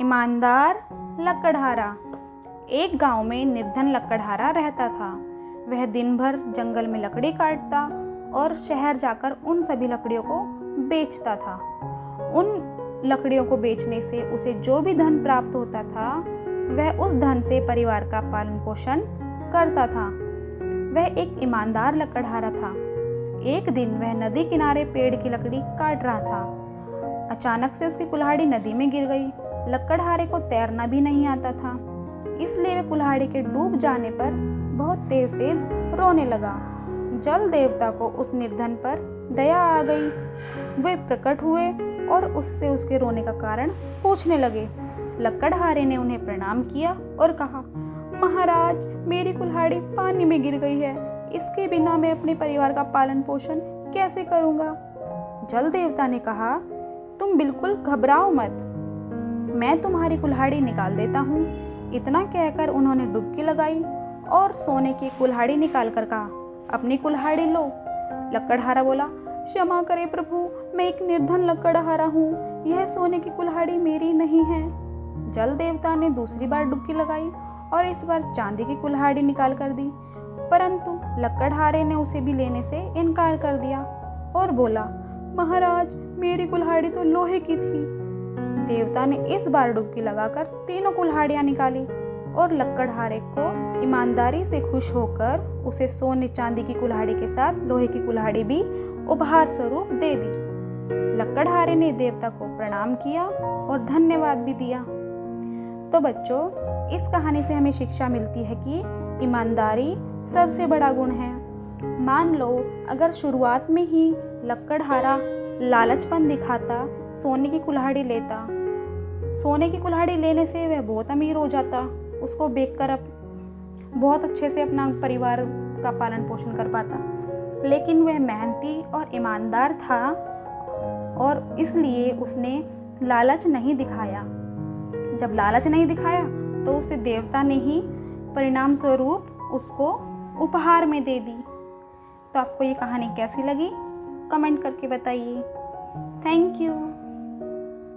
ईमानदार लकड़हारा। एक गांव में निर्धन लकड़हारा रहता था। वह दिन भर जंगल में लकड़ी काटता और शहर जाकर उन सभी लकड़ियों को बेचता था। उन लकड़ियों को बेचने से उसे जो भी धन प्राप्त होता था, वह उस धन से परिवार का पालन पोषण करता था। वह एक ईमानदार लकड़हारा था। एक दिन वह नदी किनारे पेड़ की लकड़ी काट रहा था। अचानक से उसकी कुल्हाड़ी नदी में गिर गई। लकड़हारे को तैरना भी नहीं आता था, इसलिए वह कुल्हाड़ी के डूब जाने पर बहुत तेज तेज रोने लगा। जल देवता को उस निर्धन पर दया आ गई। वे प्रकट हुए और उससे उसके रोने का कारण पूछने लगे। लकड़हारे ने उन्हें प्रणाम किया और कहा, महाराज, मेरी कुल्हाड़ी पानी में गिर गई है। इसके बिना मैं अपने परिवार का पालन पोषण कैसे करूँगा। जल देवता ने कहा, तुम बिल्कुल घबराओ मत, मैं तुम्हारी कुल्हाड़ी निकाल देता हूँ। इतना कहकर उन्होंने डुबकी लगाई और सोने की कुल्हाड़ी निकाल कर कहा, अपनी कुल्हाड़ी लो। लकड़हारा बोला, क्षमा करें प्रभु, मैं एक निर्धन लकड़हारा हूँ, यह सोने की कुल्हाड़ी मेरी नहीं है। जल देवता ने दूसरी बार डुबकी लगाई और इस बार चांदी की कुल्हाड़ी निकाल कर दी, परंतु लकड़हारे ने उसे भी लेने से इनकार कर दिया और बोला, महाराज, मेरी कुल्हाड़ी तो लोहे की थी। देवता ने इस बार डुबकी लगाकर तीनों कुल्हाड़ियां निकाली और लकड़हारे को ईमानदारी से खुश होकर उसे सोने चांदी की कुल्हाड़ी के साथ लोहे की कुल्हाड़ी भी उपहार स्वरूप दे दी। लकड़हारे ने देवता को प्रणाम किया और धन्यवाद भी दिया। तो बच्चों, इस कहानी से हमें शिक्षा मिलती है कि ईमानदारी सबसे बड़ा गुण है। मान लो अगर शुरुआत में ही लकड़हारा लालचपन दिखाता, सोने की कुल्हाड़ी लेता, सोने की कुल्हाड़ी लेने से वह बहुत अमीर हो जाता, उसको बेचकर अब बहुत अच्छे से अपना परिवार का पालन पोषण कर पाता। लेकिन वह मेहनती और ईमानदार था और इसलिए उसने लालच नहीं दिखाया। जब लालच नहीं दिखाया तो उसे देवता ने ही परिणाम स्वरूप उसको उपहार में दे दी। तो आपको ये कहानी कैसी लगी, कमेंट करके बताइए। Thank you.